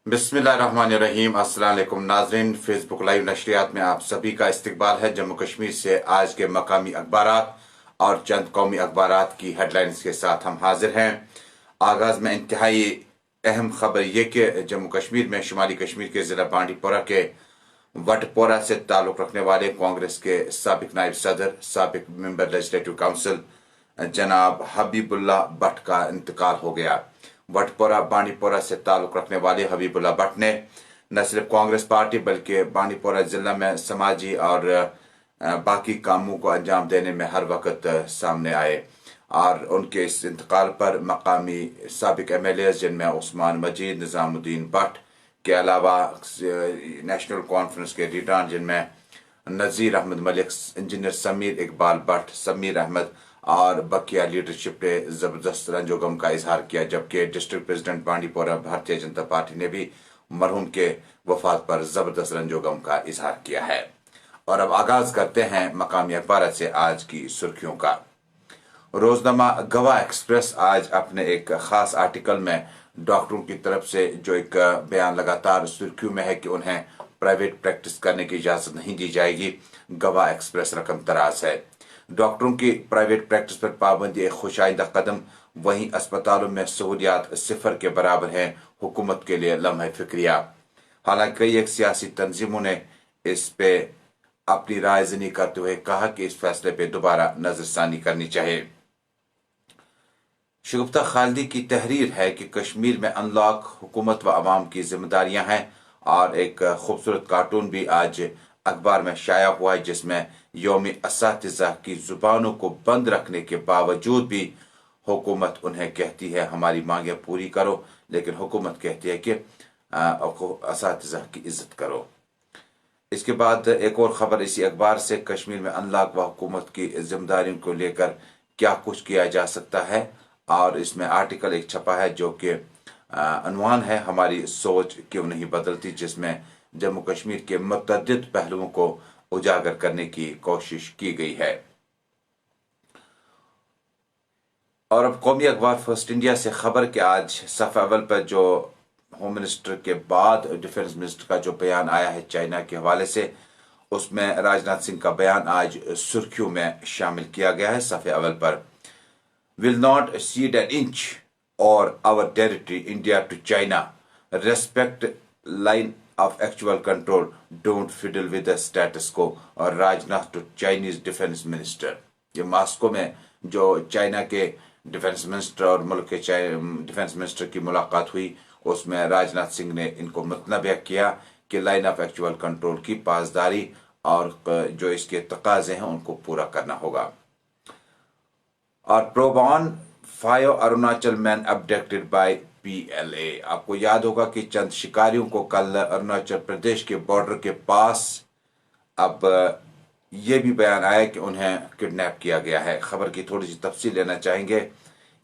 बिस्मिल्लाहिर्रहमानिर्रहीम। अस्सलाम वालेकुम नाज़रीन, फेसबुक लाइव नशरियात में आप सभी का इस्तकबाल है। जम्मू कश्मीर से आज के मकामी अखबारात और चंद कौमी अखबारात की हेडलाइंस के साथ हम हाजिर हैं। आगाज में इंतहाई अहम खबर ये कि जम्मू कश्मीर में शुमाली कश्मीर के ज़िला बांडीपोरा के वटपोरा से ताल्लुक़ रखने वाले कांग्रेस के साबिक नायब सदर, साबिक मेंबर लेजिस्लेटिव काउंसिल जनाब हबीबुल्लाह भट्ट का इंतकाल हो गया। वटपोरा बांडीपोरा से ताल्लुक़ रखने वाले हबीबुल्लाह भट्ट ने न सिर्फ कांग्रेस पार्टी बल्कि बांडीपोरा ज़िला में समाजी और बाकी कामों को अंजाम देने में हर वक्त सामने आए और उनके इस इंतकाल पर मकामी साबिक MLA जिनमें उस्मान मजीद, निज़ामुद्दीन भट्ट के अलावा नेशनल कॉन्फ्रेंस के लीडरान जिनमें नज़ीर अहमद मलिक, इंजीनियर समीर इकबाल भट्ट, समीर अहमद और बकिया लीडरशिप ने ज़बरदस्त रंजो गम का इजहार किया, जबकि district president Bandipora Bharatiya Janata party ने भी मरहूम के वफात पर ज़बरदस्त रंजो गम का इजहार किया है। और अब आगाज करते हैं मकामी अखबार से आज की सुर्खियों का। रोजनामा गवाह एक्सप्रेस आज अपने एक खास आर्टिकल में डॉक्टरों की तरफ से जो एक बयान लगातार सुर्खियों में है कि उन्हें प्राइवेट प्रैक्टिस करने की इजाजत नहीं दी जाएगी, गवाह एक्सप्रेस रकम तराज है। डॉक्टरों की प्राइवेट प्रैक्टिस पर पाबंदी एक खुशाइंदा कदम, वहीं अस्पतालों में सहूलियात सिफर के बराबर हैं, हुकूमत के लिए लम्हे फिक्रिया। हालांकि कई एक सियासी तंजीमों ने इस पे अपनी राय ज़नी करते हुए कहा कि इस फैसले पे दोबारा नजरसानी करनी चाहिए। शगुफ्ता खालिदी की तहरीर है कि कश्मीर में अनलॉक हुकूमत व अवाम की जिम्मेदारियां हैं और एक खूबसूरत कार्टून भी आज अखबार में शाया हुआ है जिसमें यौम असातिज़ा की जुबानों को बंद रखने के बावजूद भी हुकूमत उन्हें कहती है हमारी मांगें पूरी करो, लेकिन हुकूमत कहती है कि असातिज़ा की इज्जत करो। इसके बाद एक और खबर इसी अखबार से, कश्मीर में अनलॉक व हुकूमत की जिम्मेदारियों को लेकर क्या कुछ किया जा सकता है, और इसमें आर्टिकल एक छपा है जो कि अनवान है हमारी सोच क्यों नहीं बदलती, जिसमें जम्मू कश्मीर के मुतअद्दिद पहलुओं को उजागर करने की कोशिश की गई है। और अब कौमी अखबार फर्स्ट इंडिया से खबर के आज सफ़े अव्वल पर जो होम मिनिस्टर के बाद डिफेंस मिनिस्टर का जो बयान आया है चाइना के हवाले से, उसमें राजनाथ सिंह का बयान आज सुर्खियों में शामिल किया गया है सफ़े अव्वल पर। Will not cede an inch और our territory India to China, respect line of actual control, don't fiddle with the status quo, और Rajnath to Chinese defence minister. ये मॉस्को में जो चाइना के डिफेंस मिनिस्टर और मुल्क के डिफेंस मिनिस्टर की मुलाकात हुई, उसमें राजनाथ सिंह ने इनको मुतनबे किया कि लाइन ऑफ एक्चुअल कंट्रोल की पासदारी और जो इसके तकाजे हैं उनको पूरा करना होगा। और probe on 5 Arunachal man abducted by PLA। आपको याद होगा कि चंद शिकारियों को कल अरुणाचल प्रदेश के बॉर्डर के पास अब ये भी बयान आया कि उन्हें किडनैप किया गया है। खबर की थोड़ी सी तफसील लेना चाहेंगे।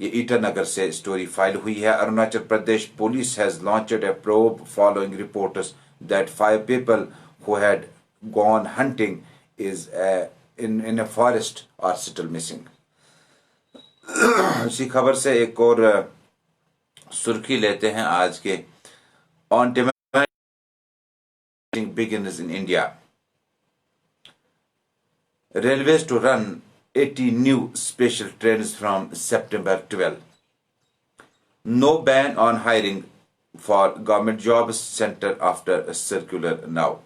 ये ईटानगर से स्टोरी फाइल हुई है। Arunachal Pradesh police has launched a probe following reports that 5 people who had gone hunting is in a forest are still missing। इसी खबर से एक और सुर्खी लेते हैं आज के। On demand beginners in India, railways to run 80 new special trains from September 12। No ban on hiring for government jobs centre after circular now.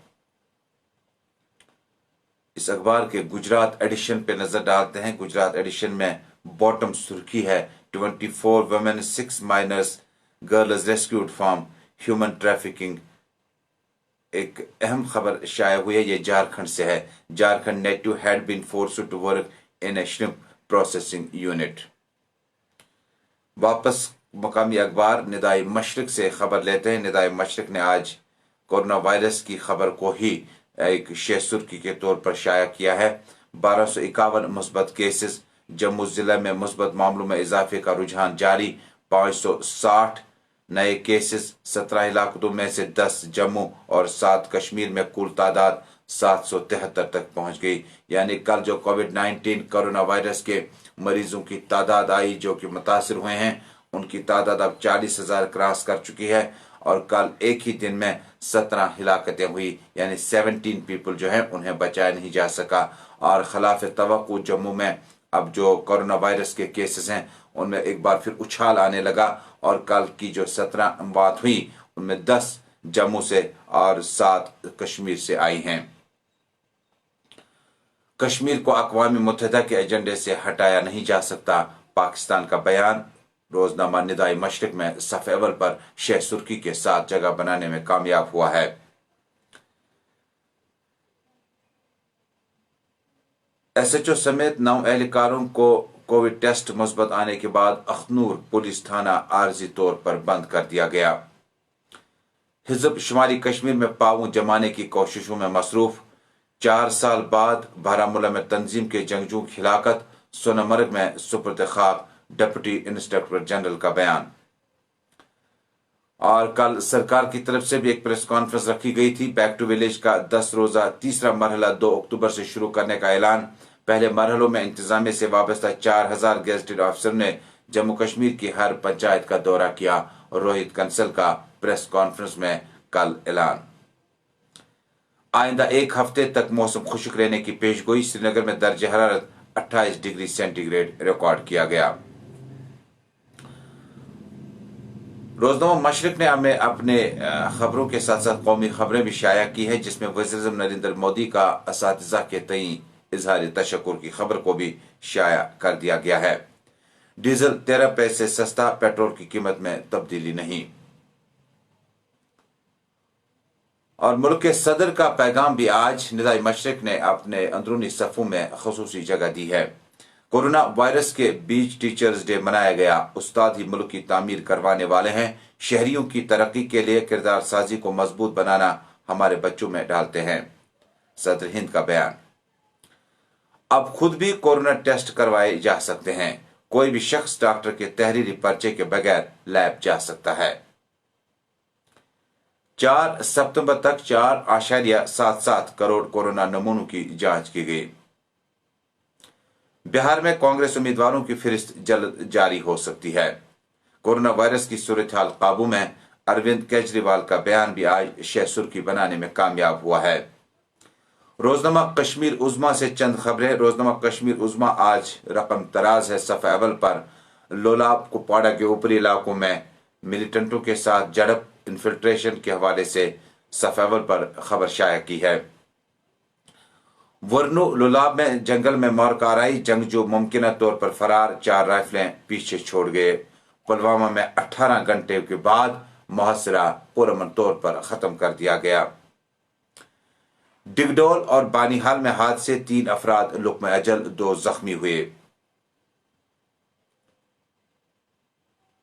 इस अखबार के गुजरात एडिशन पे नजर डालते हैं। गुजरात एडिशन में बॉटम सुर्खी है 24 women 6 minors girls rescued from human trafficking। एक अहम खबर शाया हुई है, ये झारखंड से है। Jharkhand native had been forced to work in a shrimp processing unit. वापस मकामी अखबार निदाई मशरिक से खबर लेते हैं। निदाई मशरिक ने आज कोरोना वायरस की खबर को ही एक शेर सुर्खी के तौर पर शाया किया है। 1251 मुस्बत केसेस, जम्मू जिला में मुस्बत मामलों में इजाफे का रुझान जारी। 560 नए केसेस, 17 इलाकों में से 10 जम्मू और 7 कश्मीर में कुल तादाद 773 तक पहुंच गई। यानी कल जो कोविड-19 कोरोना वायरस के मरीजों की तादाद आई जो कि मुतासिर हुए हैं, उनकी तादाद अब 40,000 क्रॉस कर चुकी है और कल एक ही दिन में 17 हिलाकतें हुई, यानी 17 पीपल जो हैं उन्हें बचाया नहीं जा सका। और खिलाफ तवक्कुह जम्मू में अब जो कोरोना वायरस के केसेस हैं उनमें एक बार फिर उछाल आने लगा, और कल की जो 17 अमवात हुई उनमें 10 जम्मू से और 7 कश्मीर से आई हैं। कश्मीर को अक़वाम मुत्तहिदा के एजेंडे से हटाया नहीं जा सकता, पाकिस्तान का बयान। रोजनामा निदाई मशरिक में सफ़े अव्वल पर शह सुर्खी के साथ जगह बनाने में कामयाब हुआ है। SHO समेत 9 एहलकारों को कोविड टेस्ट मुस्बत आने के बाद अखनूर पुलिस थाना आर्जी तौर पर बंद कर दिया गया। हिज़्ब शुमारी कश्मीर में पांव जमाने की कोशिशों में मसरूफ। 4 साल बाद बारामूला में तंजीम के जंगजू की हिलाकत, सोनमर्ग में सुपुर्द खाक डिप्टी इंस्पेक्टर जनरल का बयान। और कल सरकार की तरफ से भी एक प्रेस कॉन्फ्रेंस रखी गई थी। बैक टू विलेज का 10 रोजा तीसरा मरहला 2 अक्टूबर से शुरू करने का ऐलान। पहले मरहलों में इंतजामिया से वाबस्ता 4000 गेजेटेड अफसर ने जम्मू कश्मीर की हर पंचायत का दौरा किया। रोहित कंसल का प्रेस कॉन्फ्रेंस में कल ऐलान। आइंदा एक हफ्ते तक मौसम खुश्क रहने की पेशगोई। श्रीनगर में दर्जे हरारत 28 डिग्री सेंटीग्रेड रिकॉर्ड किया गया। रोजनामा मशरिक ने हमें अपने खबरों के साथ साथ कौमी खबरें भी शाया की है, जिसमें वज़ीर-ए-आज़म नरेंद्र मोदी का असातिज़ा के तई इजहार तशक्कुर की खबर को भी शाया कर दिया गया है। डीजल 13 पैसे सस्ता, पेट्रोल की कीमत में तब्दीली नहीं। और मुल्क के सदर का पैगाम भी आज निदाई मशरिक ने अपने अंदरूनी सफ़ों में ख़ुसूसी जगह दी है। कोरोना वायरस के बीच टीचर्स डे मनाया गया। उस्ताद ही मुल्क की तामीर करवाने वाले हैं। शहरियों की तरक्की के लिए किरदार साजी को मजबूत बनाना हमारे बच्चों में डालते हैं। सदर हिंद का बयान। अब खुद भी कोरोना टेस्ट करवाए जा सकते हैं। कोई भी शख्स डॉक्टर के तहरीरी पर्चे के बगैर लैब जा सकता है। 4 सितंबर तक 4.77 करोड़ कोरोना नमूनों की जांच की गई। बिहार में कांग्रेस उम्मीदवारों की फहरिस्त जल्द जारी हो सकती है। कोरोना वायरस की सूरत हाल काबू में। अरविंद केजरीवाल का बयान भी आज शह सुर्खी बनाने में कामयाब हुआ है। रोजनामा कश्मीर उज़्मा से चंद खबरें। रोजनामा कश्मीर उज़्मा आज रकम तराज है। सफ़े अव्वल पर लोलाब कुपवाड़ा के ऊपरी इलाकों में मिलिटेंटों के साथ झड़प, इन्फिल्ट्रेशन के हवाले से सफ़े अव्वल पर खबर शाया की है। वर्नो लोलाब में जंगल में मारकाराई, जंगजू मुमकिन तौर पर फरार, 4 राइफलें पीछे छोड़ गए। पुलवामा में 18 घंटे के बाद मुहसरा पुरअमन तौर पर खत्म कर दिया गया। डिगडोल और बानीहाल में हादसे, 3 अफराद लुक़्म अजल, 2 जख्मी हुए।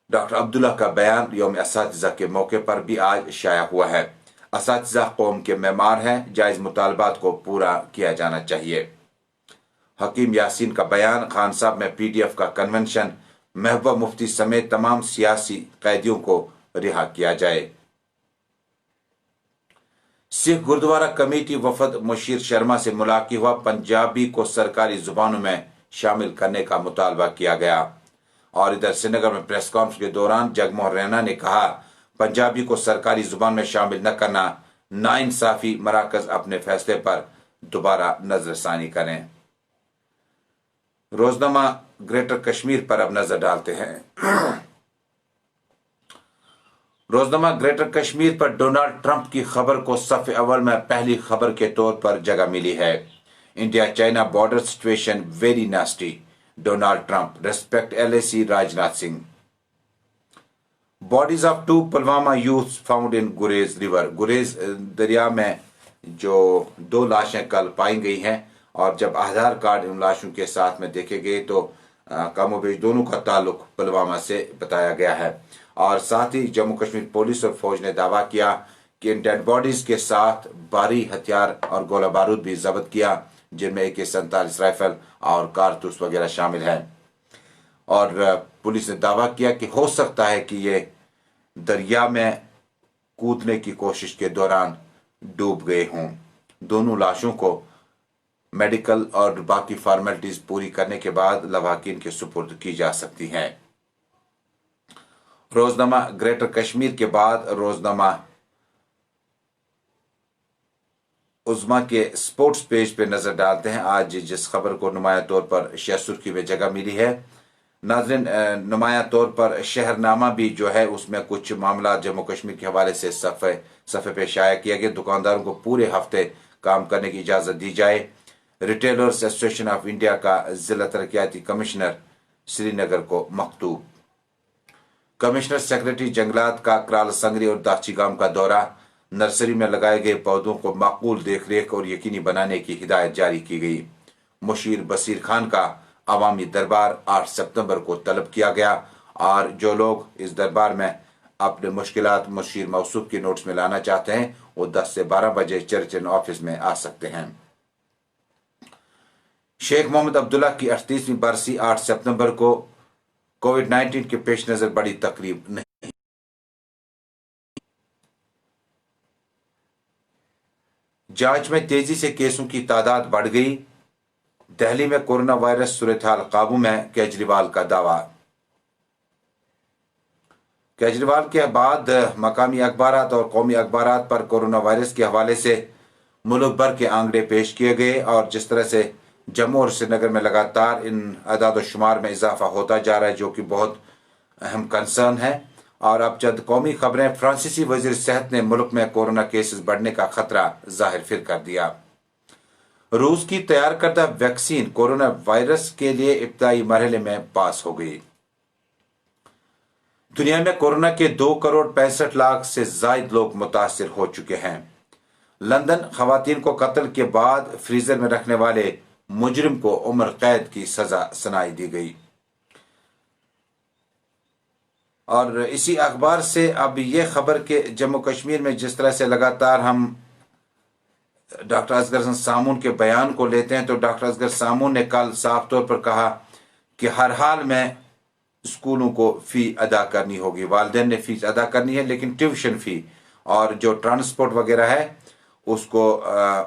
डॉक्टर अब्दुल्ला का बयान यौम असातिज़ा के मौके पर भी आज शाया हुआ है। असातिज़ा कौम के मेमार हैं, जायज़ मुतालबात को पूरा किया जाना चाहिए। हकीम यासीन का बयान। खान साहब में PDF का कन्वेंशन। महबूबा मुफ्ती समेत तमाम सियासी कैदियों को रिहा किया जाए। सिख गुरुद्वारा कमेटी वफद मुशीर शर्मा से मुलाकात हुआ। पंजाबी को सरकारी जुबानों में शामिल करने का मुतालबा किया गया। और इधर श्रीनगर में प्रेस कॉन्फ्रेंस के दौरान जगमोहन रैना ने कहा, पंजाबी को सरकारी जुबान में शामिल न करना नाइंसाफी, मराकज अपने फैसले पर दोबारा नजरसानी करें। रोजनामा ग्रेटर कश्मीर पर अब नजर डालते हैं। रोजनामा ग्रेटर कश्मीर पर डोनाल्ड ट्रंप की खबर को सफ़े अव्वल में पहली खबर के तौर पर जगह मिली है। India China border situation very nasty, Donald Trump respect LAC Rajnath Singh. Bodies of 2 Pulwama youth found in Gurez river. गुरेज दरिया में जो 2 लाशें कल पाई गई हैं, और जब आधार कार्ड इन लाशों के साथ में देखे गए तो कमोबेश दोनों का ताल्लुक पुलवामा से बताया गया है। और साथ ही जम्मू कश्मीर पुलिस और फौज ने दावा किया कि इन डेड बॉडीज के साथ भारी हथियार और गोला बारूद भी जब्त किया, जिनमें AK-47 राइफल और कारतूस वगैरह शामिल हैं। और पुलिस ने दावा किया कि हो सकता है कि ये दरिया में कूदने की कोशिश के दौरान डूब गए हों। दोनों लाशों को मेडिकल और बाकी फॉर्मेलिटीज पूरी करने के बाद लवाहकीन के सुपुर्द की जा सकती हैं। रोजनामा ग्रेटर कश्मीर के बाद रोजनामा उज़्मा के स्पोर्ट्स पेज पे नजर डालते हैं। आज जिस खबर को नुमाया तौर पर शह सुर्खी में जगह मिली है, नाज़रीन, नुमाया तौर पर शहरनामा भी जो है उसमें कुछ मामला जम्मू कश्मीर के हवाले से सफ़े पे शाया किया गया। दुकानदारों को पूरे हफ्ते काम करने की इजाज़त दी जाए। रिटेलर्स एसोसिएशन ऑफ इंडिया का जिला तरक्याती कमिश्नर श्रीनगर को मकतूब। कमिश्नर सेक्रेटरी जंगलात का कराल संगरी और दाची गांव का दौरा। नर्सरी में लगाए गए पौधों को माकूल देखरेख और यकीनी बनाने की हिदायत जारी की गई। मुशीर बसीर खान का अवामी दरबार 8 सितंबर को तलब किया गया और जो लोग इस दरबार में अपने मुश्किलात मुशीर मौसूफ के नोट्स में लाना चाहते हैं वो 10 से 12 बजे चर्च एंड ऑफिस में आ सकते हैं। शेख मोहम्मद अब्दुल्ला की 38वीं बरसी 8 सितंबर को। कोविड-19 के पेश नजर बड़ी तकरीब नहीं। जांच में तेजी से केसों की तादाद बढ़ गई। दिल्ली में कोरोना वायरस सूरत-हाल काबू में, केजरीवाल का दावा। केजरीवाल के बाद मकामी अखबारात और कौमी अखबारात पर कोरोना वायरस के हवाले से मुल्क भर के आंकड़े पेश किए गए और जिस तरह से जम्मू और श्रीनगर में लगातार इन अदाद शुमार में इजाफा होता जा रहा है, जो कि बहुत अहम कंसर्न है। और अब चंद कौमी खबरें। फ्रांसीसी वजीर सेहत ने मुल्क में कोरोना केसेस बढ़ने का खतरा जाहिर फिर कर दिया। रूस की तैयार करदा वैक्सीन कोरोना वायरस के लिए इब्तदाई मरहले में पास हो गई। दुनिया में कोरोना के 2 करोड़ 65 लाख से जायद लोग मुतासिर हो चुके हैं। लंदन खवातीन को कत्ल के बाद फ्रीजर में रखने वाले मुजरिम को उम्र कैद की सजा सुनाई दी गई। और इसी अखबार से अब ये खबर के जम्मू कश्मीर में जिस तरह से लगातार हम डॉक्टर असगर हसन सामून के बयान को लेते हैं, तो डॉक्टर असगर सामून ने कल साफ तौर पर कहा कि हर हाल में स्कूलों को फी अदा करनी होगी। वालिदैन ने फीस अदा करनी है, लेकिन ट्यूशन फी और जो ट्रांसपोर्ट वगैरह है उसको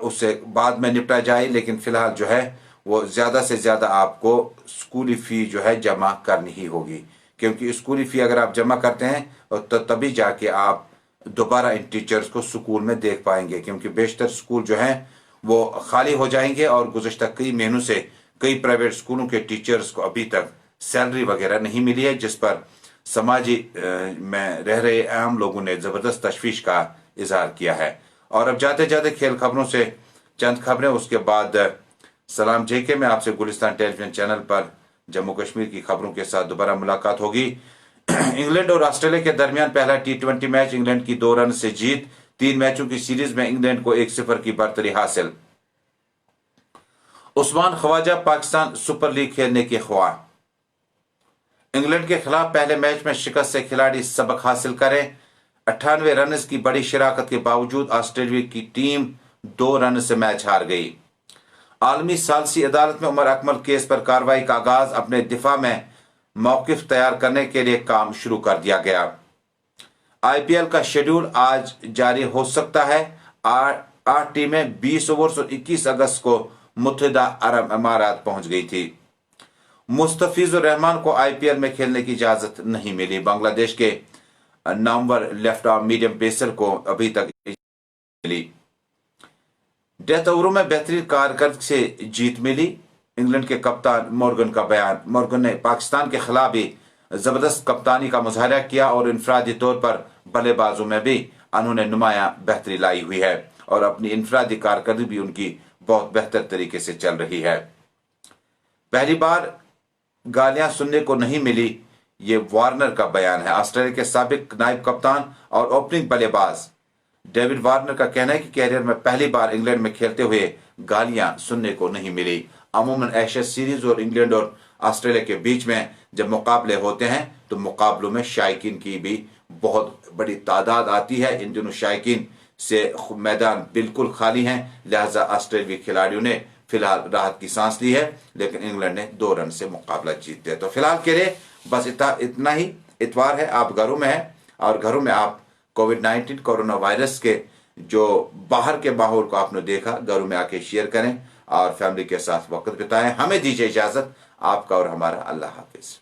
उससे बाद में निपटा जाए, लेकिन फिलहाल जो है वो ज्यादा से ज्यादा आपको स्कूली फी जो है जमा करनी ही होगी, क्योंकि स्कूली फी अगर आप जमा करते हैं तो तभी जाके आप दोबारा इन टीचर्स को स्कूल में देख पाएंगे, क्योंकि बेशतर स्कूल जो हैं वो खाली हो जाएंगे और गुज़श्ता कई महीनों से कई प्राइवेट स्कूलों के टीचर्स को अभी तक सैलरी वगैरह नहीं मिली है, जिस पर समाजी में रह रहे आम लोगों ने जबरदस्त तशवीश का इजहार किया है। और अब जाते जाते खेल खबरों से चंद खबरें, उसके बाद सलाम जेके में आपसे गुलिस्तान टेलीविजन चैनल पर जम्मू कश्मीर की खबरों के साथ दोबारा मुलाकात होगी। इंग्लैंड और ऑस्ट्रेलिया के दरमियान पहला T20 मैच, इंग्लैंड की 2 रन से जीत। 3 मैचों की सीरीज में इंग्लैंड को 1-0 की बढ़तरी हासिल। उस्मान ख्वाजा पाकिस्तान सुपर लीग खेलने के ख्वाह। इंग्लैंड के खिलाफ पहले मैच में शिकस्त से खिलाड़ी सबक हासिल करें। 98 रन की बड़ी शराकत के बावजूद ऑस्ट्रेलिया की टीम 2 रन से मैच हार गई। आलमी सालसी अदालत में उमर अकमल केस पर कार्रवाई का आगाज। अपने दिफा में मौकिफ तैयार करने के लिए काम शुरू कर दिया गया। IPL का शेड्यूल आज जारी हो सकता है। 8 टीमें 20 ओवर्स और 21 अगस्त को मुत्तहिदा अरब अमारात पहुंच गई थी। मुस्तफिजुर रहमान को IPL में खेलने की इजाजत नहीं मिली। बांग्लादेश के Namvar left arm medium pacer को अभी तक मिली। डेथ ओवरों में बेहतरीन कारकर्दगी से जीत मिली। इंग्लैंड के कप्तान मॉर्गन का बयान। मॉर्गन ने पाकिस्तान के खिलाफ भी जबरदस्त कप्तानी का मुजाहरा किया और इनफरादी तौर पर बल्लेबाजों में भी उन्होंने नुमाया बेहतरी लाई हुई है और अपनी इनफरादी कारकर्दगी भी उनकी बहुत बेहतर तरीके से चल रही है। पहली बार गालियां सुनने को नहीं मिली, ये वार्नर का बयान है। ऑस्ट्रेलिया के साबिक नायब कप्तान और ओपनिंग बल्लेबाज डेविड वार्नर का कहना है कि कैरियर में पहली बार इंग्लैंड में खेलते हुए गालियां सुनने को नहीं मिली। अमूमन एशेज सीरीज और इंग्लैंड और ऑस्ट्रेलिया के बीच में जब मुकाबले होते हैं तो मुकाबलों में शायकीन की भी बहुत बड़ी तादाद आती है। इन दिनों शायकीन से मैदान बिल्कुल खाली हैं, लिहाजा ऑस्ट्रेलियाई खिलाड़ियों ने फिलहाल राहत की सांस ली है, लेकिन इंग्लैंड ने 2 रन से मुकाबला जीत दिया। तो फिलहाल के लिए बस इतना ही। इतवार है, आप घरों में हैं और घरों में आप कोविड-19 कोरोना वायरस के जो बाहर के माहौल को आपने देखा, घरों में आके शेयर करें और फैमिली के साथ वक्त बिताएं। हमें दीजिए इजाजत। आपका और हमारा अल्लाह हाफिज।